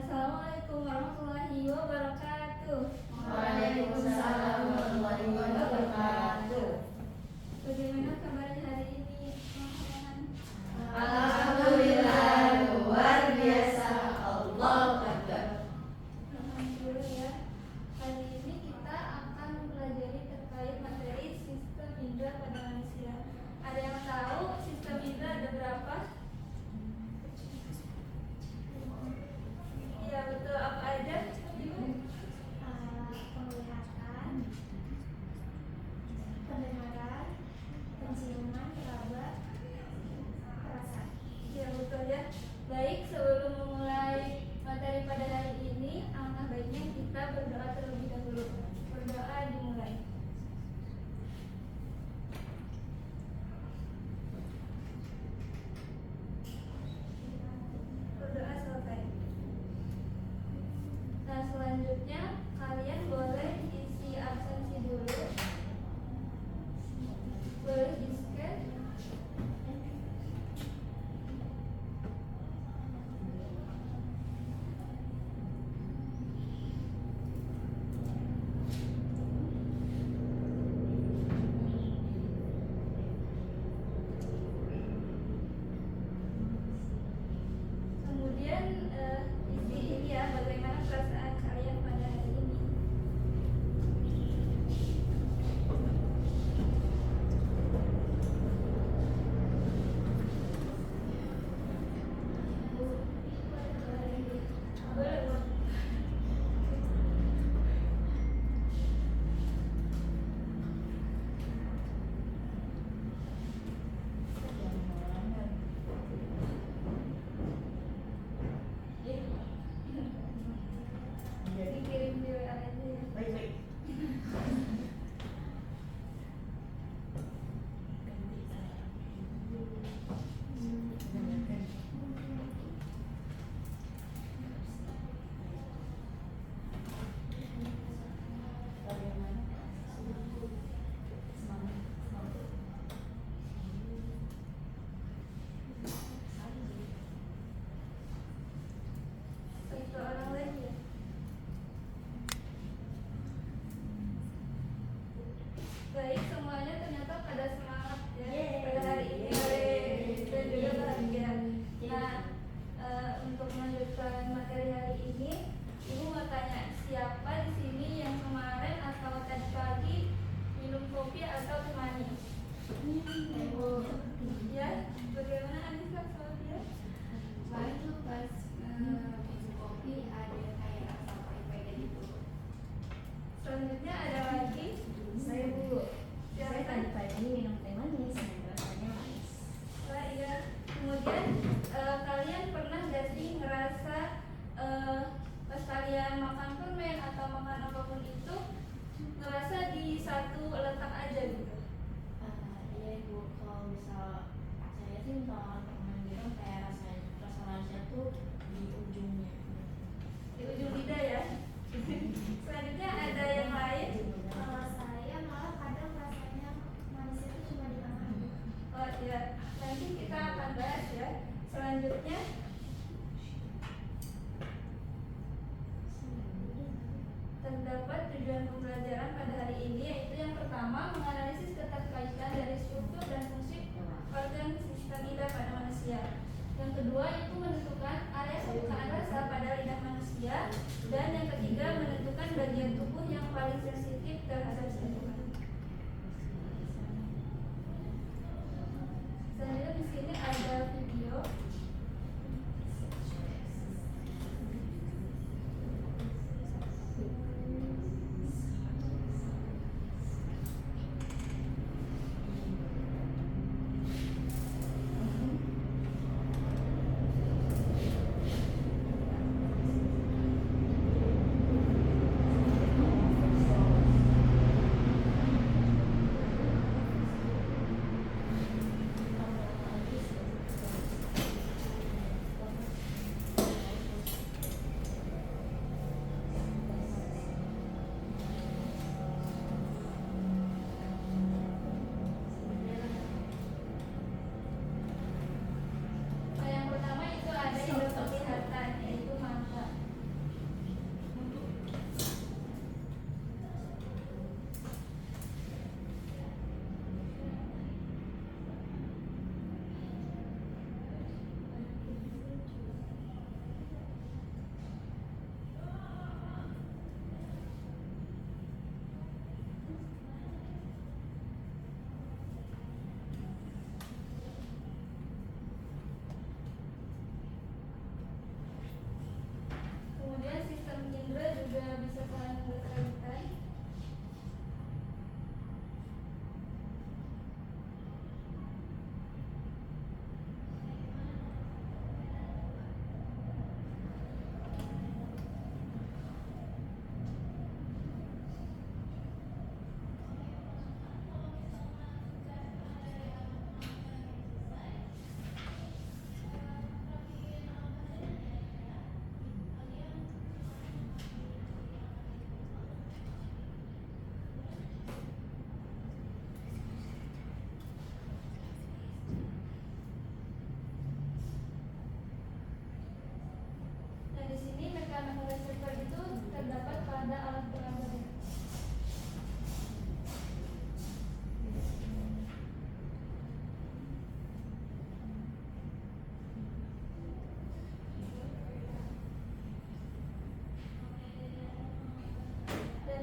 Assalamualaikum warahmatullahi wabarakatuh. Waalaikumsalam warahmatullahi wabarakatuh. Bagaimana kabarnya hari ini, teman-teman? Alhamdulillah, luar biasa. Allahu Akbar. Alhamdulillah ya. Hari ini kita akan mempelajari terkait materi sistem indera pada manusia. Ada yang tahu sistem indera ada berapa? Iya betul, apa aja? Ibu? Penglihatan, pendengaran, penciuman, raba, perasaan. Iya betul ya. Baik, sebelum memulai materi pada hari ini, alangkah baiknya kita berdoa terlebih dahulu. Berdoa dimulai. Berdoa selesai. Nah, selanjutnya kalian boleh isi absensi dulu. Boleh di-scan. Kemudian isi ini ya, bagaimana perasaan kalian pada hari ini. Boleh. Dikirim di WA aja ya. Baik. Satu orang lagi ya. Baik, semuanya ternyata pada semangat ya pada hari ini dan juga bahagia. Nah, untuk melanjutkan materi hari ini, Ibu mau tanya siapa di sini yang kemarin atau tadi pagi minum kopi atau teh manis? Ya, bagaimana Anissa soal dia? Kemarin tuh pas minum kopi ada kayak rasa pahit-pahit gitu. Selanjutnya ada lagi. Saya Bu, saya Silakan. tadi pagi minum teh manis dan rasanya manis. Wah, iya. Kemudian kalian pernah gak sih ngerasa pas kalian makan permen atau makan apapun itu ngerasa di satu letak aja gitu? Iya Ibu, kalau misal saya sih misal teman gitu kayak rasa manisnya tuh di ujungnya. Di ujung lidah ya. Selanjutnya ada yang lain. Kalau saya malah kadang rasanya manisnya tuh cuma di tengah. Oh iya, nanti kita akan bahas ya. Selanjutnya terdapat tujuan pembelajaran pada hari ini, yaitu yang pertama menganalisis keterkaitan dari struktur dan fungsi organ sistem lidah pada manusia. Yang kedua itu menentukan area kepekaan rasa pada lidah manusia, dan yang ketiga menentukan bagian tubuh yang paling sensitif terhadap sentuhan. Selanjutnya di sini ada video.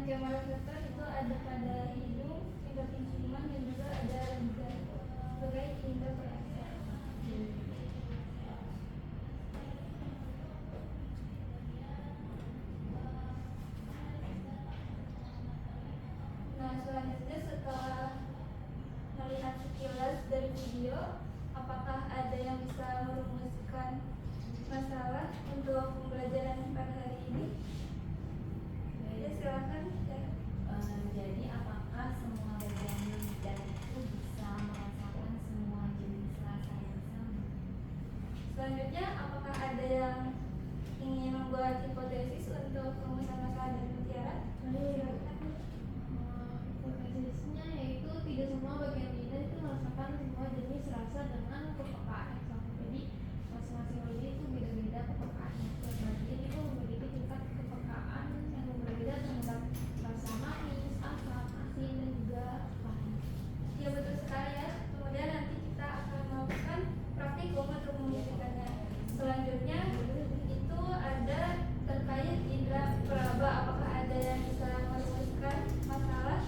kemolektor itu ada pada hidung, indera penciuman, dan juga ada lidah sebagai indera perasa. Nah, selanjutnya setelah melihat sekilas dari video, apakah ada yang bisa merumuskan masalah untuk pembelajaran pada hari ini? Ya, silakan. Ya. Jadi apakah semua bagian lidah itu bisa merasakan semua jenis rasa yang sama? Selanjutnya, apakah ada yang ingin membuat hipotesis untuk rumusan masalah dari Mutiara? Hipotetesisnya yaitu tidak semua bagian lidah itu merasakan semua jenis rasa dengan kepekaan yang sama. Jadi masing-masing lidah itu beda-beda kepekaannya. Setiap bagian itu memiliki tingkat kepekaan yang berbeda terhadap rasa manis, asam, asin, dan juga pahit. Ya, betul sekali ya. Kemudian nanti kita akan melakukan praktikum untuk membuktikannya. Selanjutnya itu ada terkait indera peraba. Apakah ada yang bisa merumuskan masalah?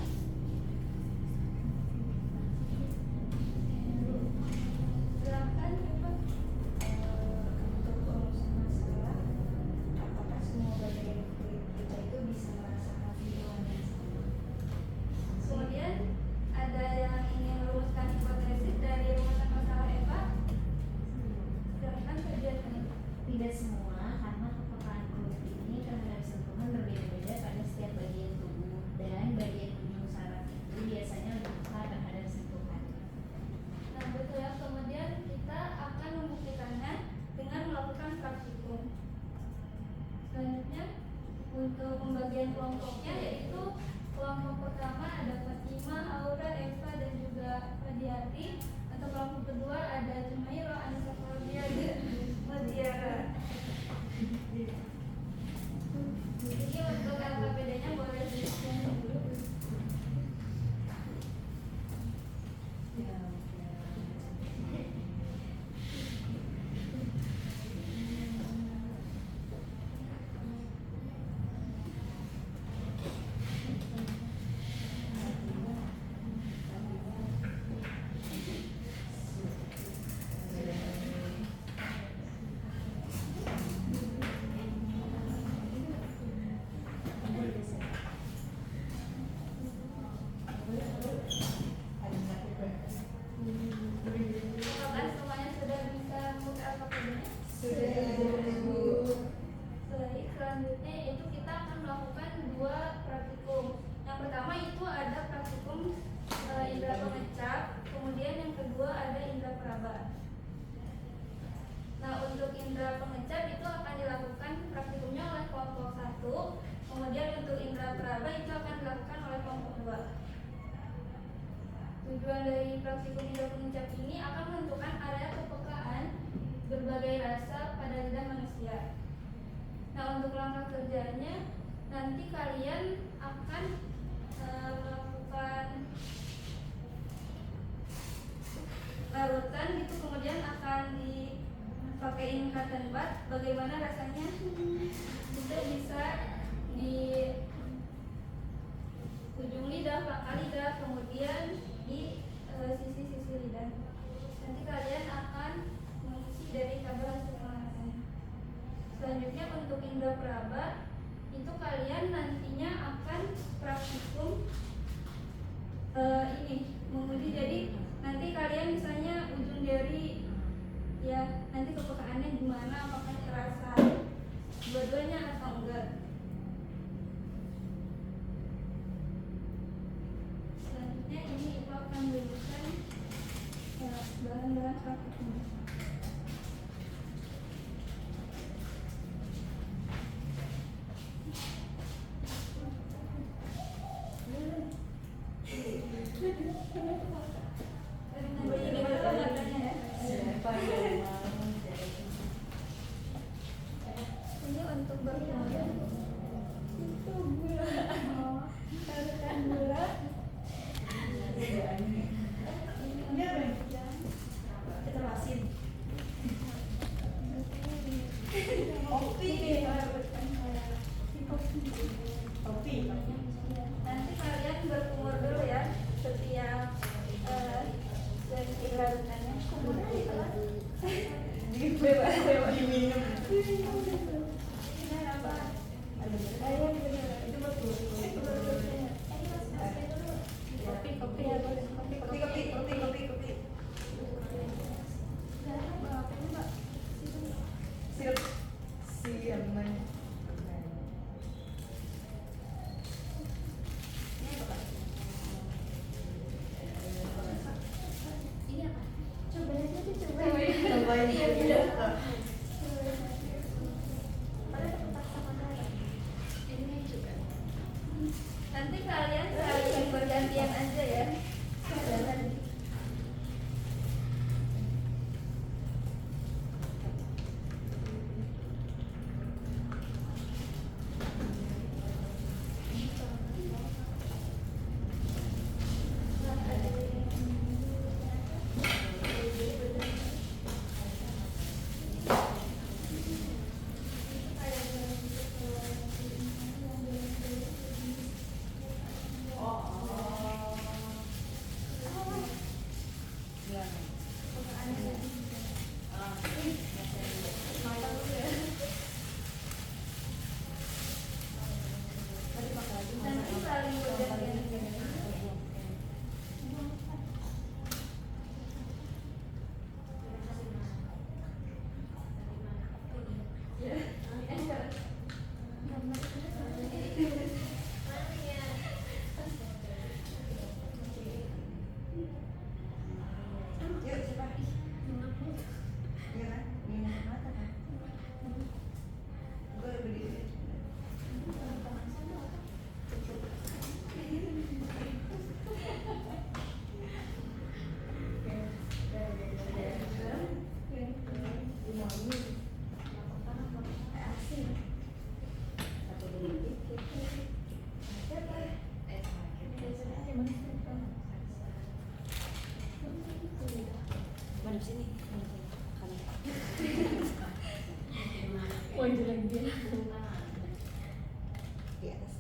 Silakan coba. Untuk rumusan masalah, apakah semua bagian kulit kita itu bisa merasakan feeling yang sama? Kemudian ada yang ingin merumuskan hipotesis dari rumusan masalah Eva? Silakan kerjakan. Tidak semua, karena kepekaan kulit ini terhadap sentuhan berbeda-beda pada setiap bagian tubuh, dan bagian ujung saraf itu biasanya lebih peka terhadap sentuhan. Nah, betul ya. Kemudian kita akan membuktikannya dengan melakukan praktikum. Selanjutnya untuk pembagian kelompoknya yaitu kelompok pertama ada Fatima, Aura, Eva, dan juga Fadiati. Untuk kelompok kedua ada Jumairo, Anissa, Claudia, dan Mutiara. Jadi untuk LKPD-nya boleh di-scan dulu. Apakah semuanya sudah bisa membuka LKPD-nya? Baik, selanjutnya itu kita akan melakukan dua praktikum. Yang pertama itu ada praktikum indera pengecap, kemudian yang kedua ada indera peraba. Nah, untuk indera pengecap itu akan dilakukan praktikumnya oleh kelompok 1, kemudian untuk indera peraba itu akan dilakukan oleh kelompok 2. Tujuan dari praktikum indera pengecap ini akan menentukan area kepekaan berbagai rasa pada lidah manusia. Nah, untuk langkah kerjanya nanti kalian akan melakukan larutan gitu, kemudian akan dipakein cotton bud. Bagaimana rasanya? Itu bisa di ujung lidah, pangkal lidah, kemudian di sisi-sisi lidah. Nanti kalian akan mengisi dari tabel hasil pengamatan. Selanjutnya untuk indera peraba itu kalian nantinya akan praktikum ini menguji. Jadi nanti kalian misalnya ujung jari ya, nanti kepekaannya gimana, apakah terasa dua-duanya atau enggak. Selanjutnya ini Ibu akan berikan bahan-bahan praktiknya. Ini untuk bagian itu gula, taruhkan gula. Terlasin. Kopi. Kopi. Diminum. Kopi. Sirup siaman. Ini apa? Cobain aja tuh, cobain. Cobain. Iya, Iya. Ini juga. Nanti kalian saling bergantian aja ya. Nanti saling bergantian aja. Yuk, siapa? Iya kan? Minum mata kan? Gue berdiri. Mana sini? Di atas.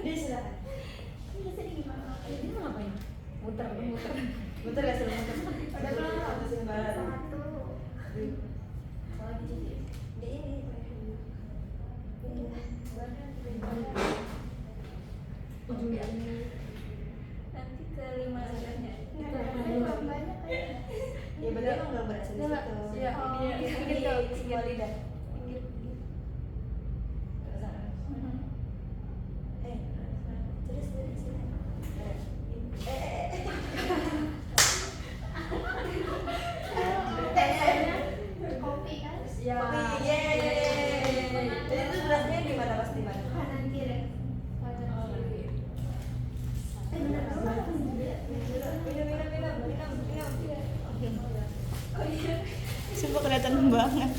Dia silakan. Ini mau ngapain? Muter. Muter ya, suruh muter. Ada berapa? Ada baru. Di ini. Nanti ke 5 lidahnya. Ya berarti emang gak berasa di situ. Iya, ini ya. Gitu, semua lidah. Terus dari sini. Kopi kan? Ya. Yeay. Jadi itu berasanya di mana Mas, di mana? Kanan kiri. Minum. Sumpah kelihatan banget.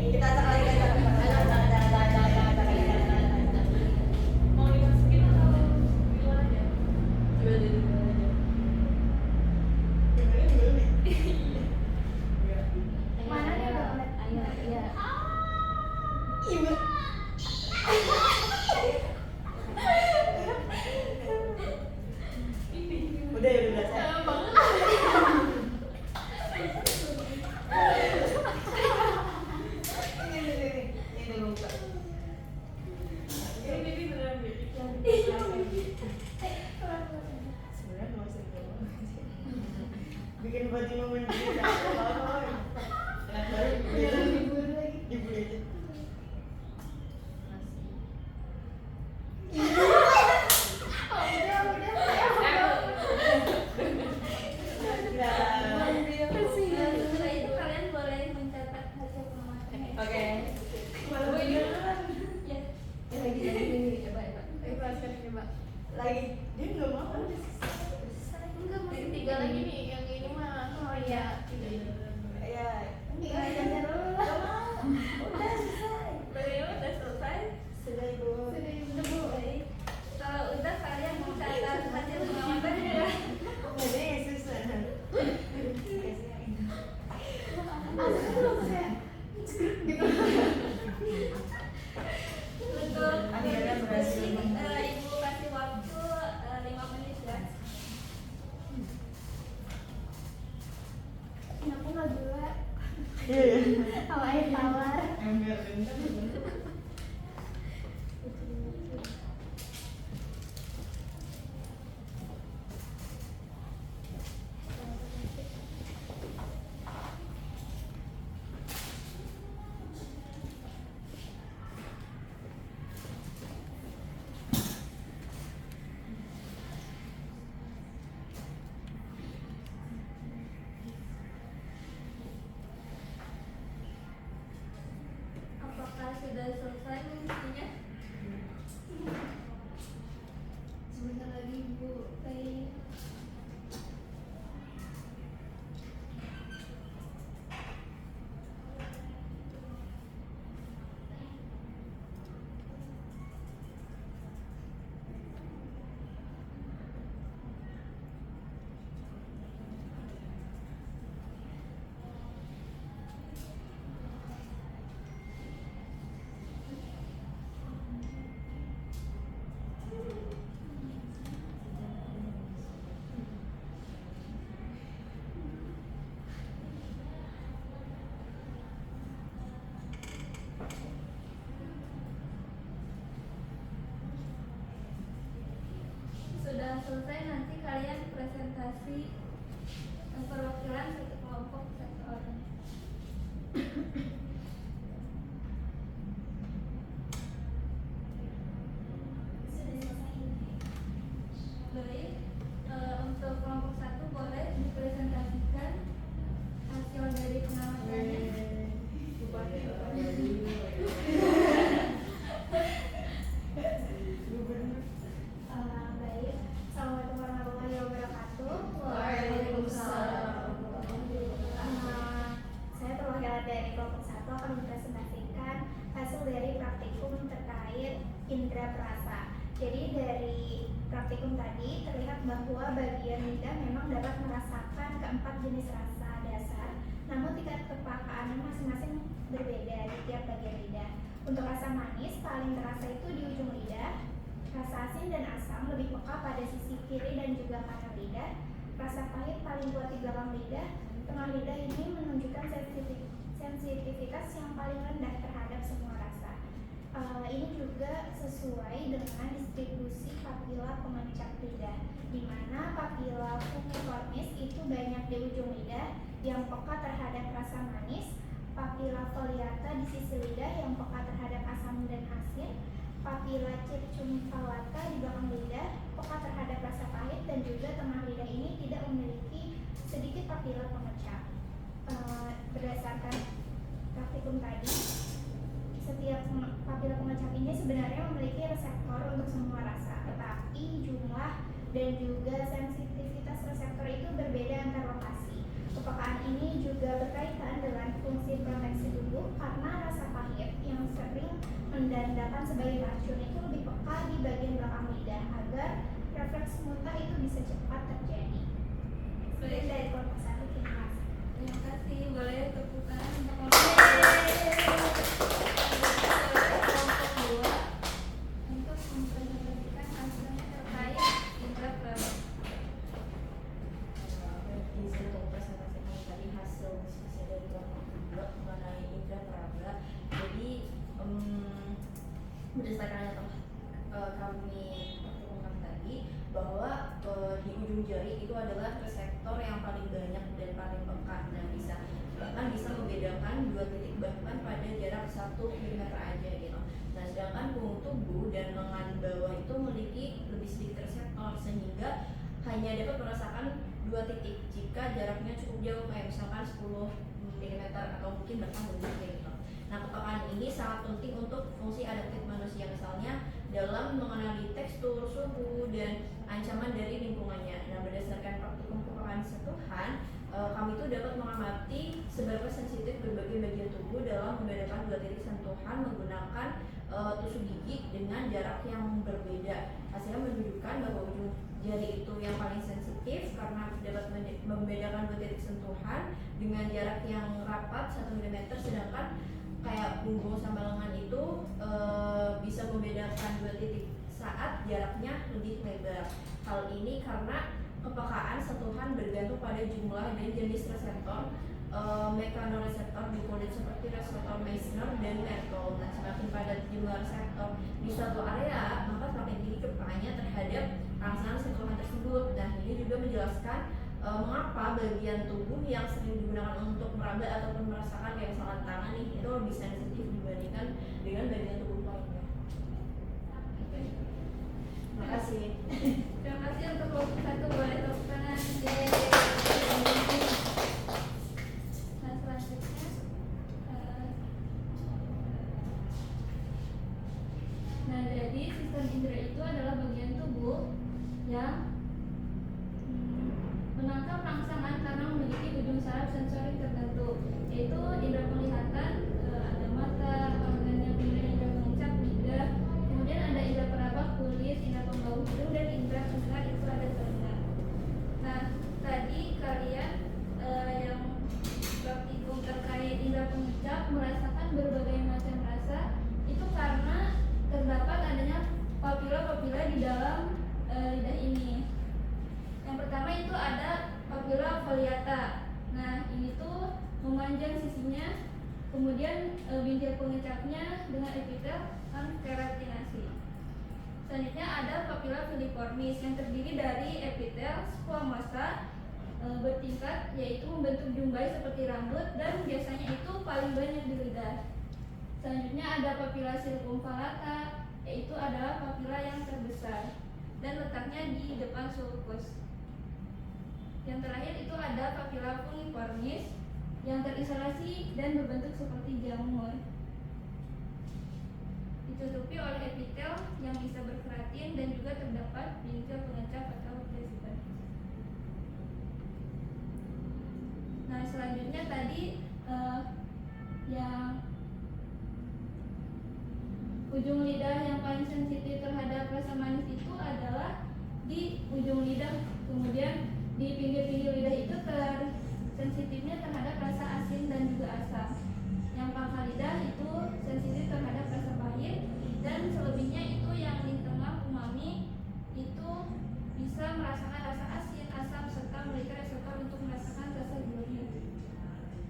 Kita acak lagi. Mana nih udah Iya. Udah ya udah saya. Ini lupa. Sebenarnya nggak usah gitu. Bikin Fatima menderita. Dibully aja. Setelah itu kalian boleh mencatat hasil pemanasan. Oke. Ya. Lagi dia nggak mau. Enggak, masih 3 lagi nih. Yang ini mah. Oh iya. Ya. Tinggal aja dulu. Nggak mau. Udah selesai. Beliau udah selesai. Sudah ibu. Sudah, udah Bu. Apakah sudah selesai fungsinya? Sebentar lagi Bu Teh. Sudah selesai, nanti kalian presentasi perwakilan satu kelompok satu orang. Baik, untuk kelompok satu boleh dipresentasikan hasil dari pengamatannya. Baik, Assalamualaikum warahmatullahi wabarakatuh. Waalaikumsalam. Saya perwakilan dari kelompok 1 akan mempresentasikan hasil dari praktikum terkait indera perasa. Jadi dari praktikum tadi terlihat bahwa bagian lidah memang dapat merasakan keempat jenis rasa dasar, namun tingkat kepekaannya masing-masing berbeda di tiap bagian lidah. Untuk rasa manis paling terasa itu di ujung lidah. Rasa asin dan asam lebih peka pada sisi kiri dan juga kanan lidah. Rasa pahit paling kuat di belakang lidah. Tengah lidah ini menunjukkan sensitivitas yang paling rendah terhadap semua rasa. Ini juga sesuai dengan distribusi papila pemencap lidah, di mana papila fumiformis itu banyak di ujung lidah yang peka terhadap rasa manis, papila foliata di sisi lidah yang peka terhadap asam dan asin, papila circumflata di belakang lidah peka terhadap rasa pahit, dan juga tengah lidah ini tidak memiliki sedikit papila pemecah. Berdasarkan praktikum tadi, setiap papila pemecah ini sebenarnya memiliki reseptor untuk semua rasa, tetapi jumlah dan juga sensitivitas reseptor itu berbeda antar lokasi. Kepekaan ini juga berkaitan dengan fungsi proteksi tubuh, karena rasa pahit yang sering mendandakan sebagai racun itu lebih peka di bagian belakang lidah agar refleks muntah itu bisa cepat terjadi. Sekian dari kelompok 1, terima kasih. Terima kasih, boleh tepuk tangan untuk kelompok 2 untuk mempresentasikan hasilnya terkait indra peraba. Izin untuk presentasikan tadi hasil diskusi dari kelompok 2 mengenai indra peraba. Jadi berdasarkan yang telah kami ungkap tadi, bahwa di ujung jari itu adalah reseptor yang paling banyak dan paling peka. Nah, bahkan bisa membedakan dua titik bahkan pada jarak 1 mm aja gitu. Nah, sedangkan punggung tubuh dan lengan bawah itu memiliki lebih sedikit reseptor, sehingga hanya dapat merasakan 2 titik jika jaraknya cukup jauh, kayak misalkan 10 mm atau mungkin bahkan lebih kayak gitu. Nah, kepekaan ini sangat penting untuk fungsi adaptif manusia, misalnya dalam mengenali tekstur, suhu, dan ancaman dari lingkungannya. Nah, berdasarkan praktikum kepekaan sentuhan, kami itu dapat mengamati seberapa sensitif berbagai bagian tubuh dalam membedakan 2 titik sentuhan menggunakan tusuk gigi dengan jarak yang berbeda. Hasilnya menunjukkan bahwa ujung jari itu yang paling sensitif karena dapat membedakan 2 titik sentuhan dengan jarak yang rapat 1 mm, sedangkan kayak punggung sama lengan itu bisa membedakan 2 titik saat jaraknya lebih lebar. Hal ini karena kepekaan sentuhan bergantung pada jumlah dan jenis reseptor mekanoreseptor di kulit seperti reseptor Meissner dan Merkel. Nah, semakin padat jumlah reseptor di suatu area, maka semakin tinggi kepekaan terhadap rangsangan sentuhan tersebut. Nah, ini juga menjelaskan mengapa bagian tubuh yang sering digunakan untuk meraba ataupun merasakan kayak misalkan tangan nih itu lebih sensitif dibandingkan dengan bagian tubuh lainnya. Terima kasih. Terima kasih untuk kelompok 1, boleh tepuk tangan. Nah, selanjutnya nah, jadi sistem indera itu adalah bagian tubuh yang menangkap rangsangan karena memiliki ujung saraf sensorik tertentu, yaitu indera penglihatan, ada mata, organnya, kemudian indera pengencap, lidah, kemudian ada indera peraba, kulit, indera pembau hidung, dan indera pendengar itu ada telinga. Nah, tadi kalian yang praktikum terkait indera pengencap merasakan berbagai macam rasa itu karena terdapat adanya papila-papila di dalam lidah ini. Yang pertama itu ada papila foliata. Nah, ini tuh memanjang sisinya, kemudian bintil pengecapnya dengan epitel dan keratinasi. Selanjutnya ada papila filiformis yang terdiri dari epitel squamosa bertingkat, yaitu membentuk jumbai seperti rambut dan biasanya itu paling banyak di lidah. Selanjutnya ada papila circumvallata, yaitu adalah papila yang terbesar dan letaknya di depan sulcus. Yang terakhir itu ada papila fungiformis yang terisolasi dan berbentuk seperti jamur, ditutupi oleh epitel yang bisa berkeratin dan juga terdapat bintil pengecap atau presiden. Nah, selanjutnya tadi yang ujung lidah yang paling sensitif terhadap rasa manis itu adalah di ujung lidah, kemudian di pinggir-pinggir lidah itu sensitifnya terhadap rasa asin dan juga asam. Yang pangkal lidah itu sensitif terhadap rasa pahit, dan selebihnya itu yang di tengah umami itu bisa merasakan rasa asin, asam, serta memiliki reseptor untuk merasakan rasa gurih.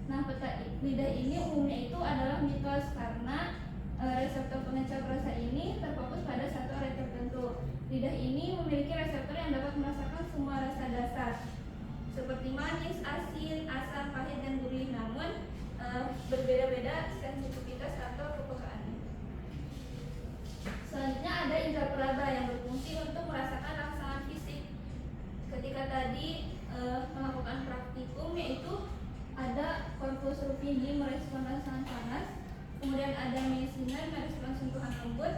Nah, peta lidah ini umumnya itu adalah mitos karena reseptor pengecap rasa ini terfokus pada satu area tertentu. Lidah ini memiliki reseptor yang dapat merasakan semua rasa dasar seperti manis, asin, asam, pahit, dan gurih. Namun berbeda-beda sensitivitas atau kepekaannya. Selanjutnya ada indera peraba yang berfungsi untuk merasakan rangsangan fisik. Ketika tadi melakukan praktikum, yaitu ada corpus rufidi merespon rangsangan panas, kemudian ada Meissner merespon sentuhan lembut,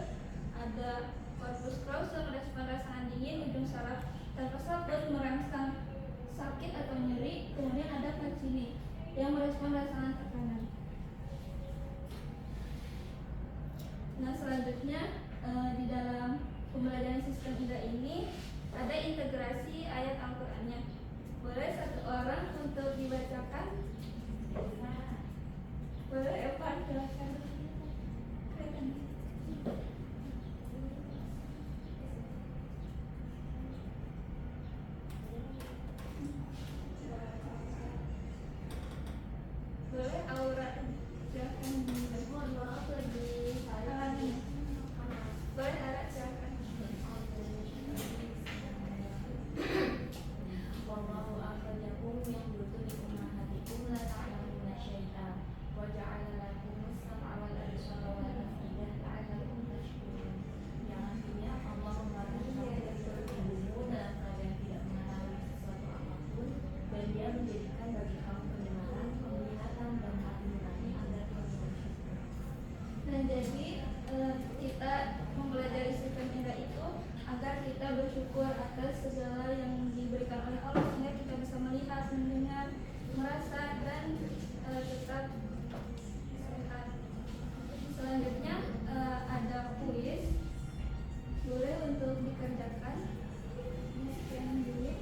ada corpus callosum merespon rangsangan dingin, ujung saraf tanpa sabut merangsang sakit atau nyeri, kemudian ada Pacini yang merespon rangsangan tekanan. Nah, selanjutnya di dalam pembelajaran sistem indera ini ada integrasi ayat Al-Qur'annya. Boleh satu orang untuk dibacakan? Boleh, Evan, silakan. Boleh, Aura, silakan. Mohon maaf lagi saya Boleh, Ara, silakan. Wallahu akhrajakum min butuni ummahatikum la ta'lamuna syai'an wa ja'ala lakumus sam'a wal absara wal af'idah la'allakum tashkurun. Yang artinya Allah memerintahkan ibumu dalam keadaan tidak mengetahui sesuatu apapun, dan Dia menjadikan bagi kamu pendengaran, penglihatan, dan hati nurani agar kamu bersyukur. Nah, jadi kita mempelajari sistem indera itu agar kita bersyukur atas segala yang diberikan oleh Allah, sehingga kita bisa melihat, mendengar, merasa, dan tetap sehat. Selanjutnya ada kuis, boleh untuk dikerjakan. Sekian dulu.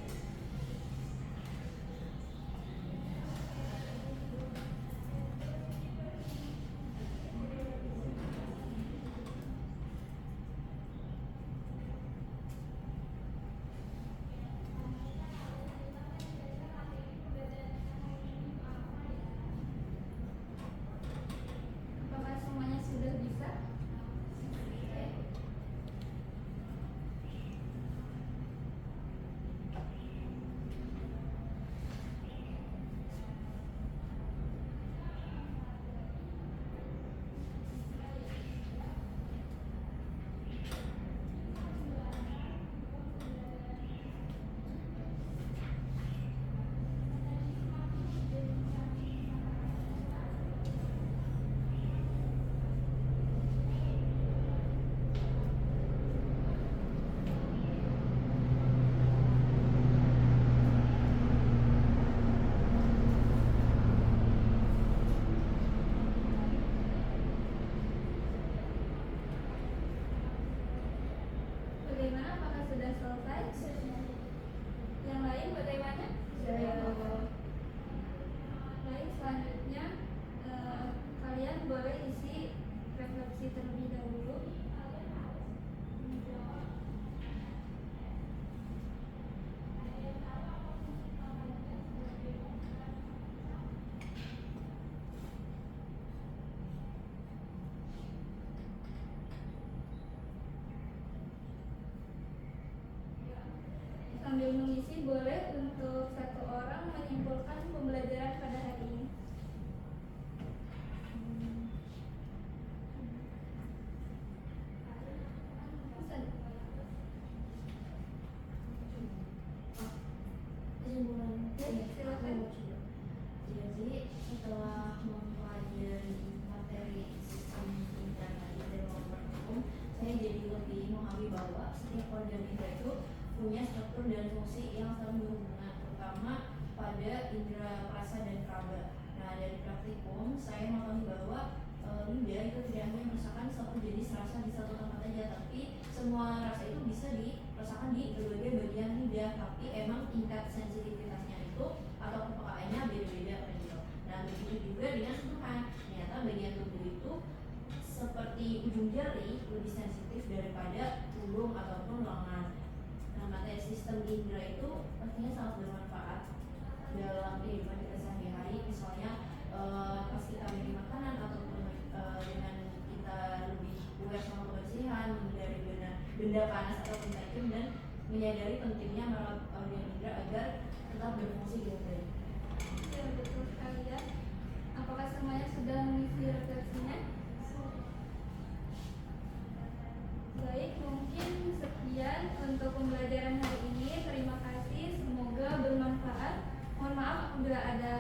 ambil mengisi, boleh untuk satu orang menyimpulkan pembelajaran pada hari ini. Kesimpulan Ya, silakan. Jadi setelah mempelajari materi sistem indra tadi dan hukum, saya jadi lebih memahami bahwa setiap organ indra itu punya struktur dan fungsi yang saling berhubungan, terutama pada indra perasa dan peraba. Nah, dari praktikum saya mengetahui bahwa lidah itu tidak hanya merasakan satu jenis rasa di satu tempat aja, tapi semua rasa itu bisa dirasakan di berbagai bagian lidah, tapi emang tingkat sensitivitasnya itu atau kepekaannya beda-beda kan gitu. Nah, begitu juga dengan sentuhan. Ternyata bagian tubuh itu seperti ujung jari lebih sensitif daripada ulung ataupun lengan. Nah, materi sistem indra itu pastinya sangat bermanfaat dalam kehidupan kita sehari-hari. Misalnya pas kita makan makanan ataupun dengan kita lebih aware sama kebersihan, menghindari benda panas ataupun tajam, dan menyadari pentingnya merawat organ indra agar tetap berfungsi dengan baik. Ya, betul sekali ya. Apakah semuanya sudah mengisi refleksinya? Baik, mungkin sekian untuk pembelajaran hari ini. Terima kasih, semoga bermanfaat. Mohon maaf apabila ada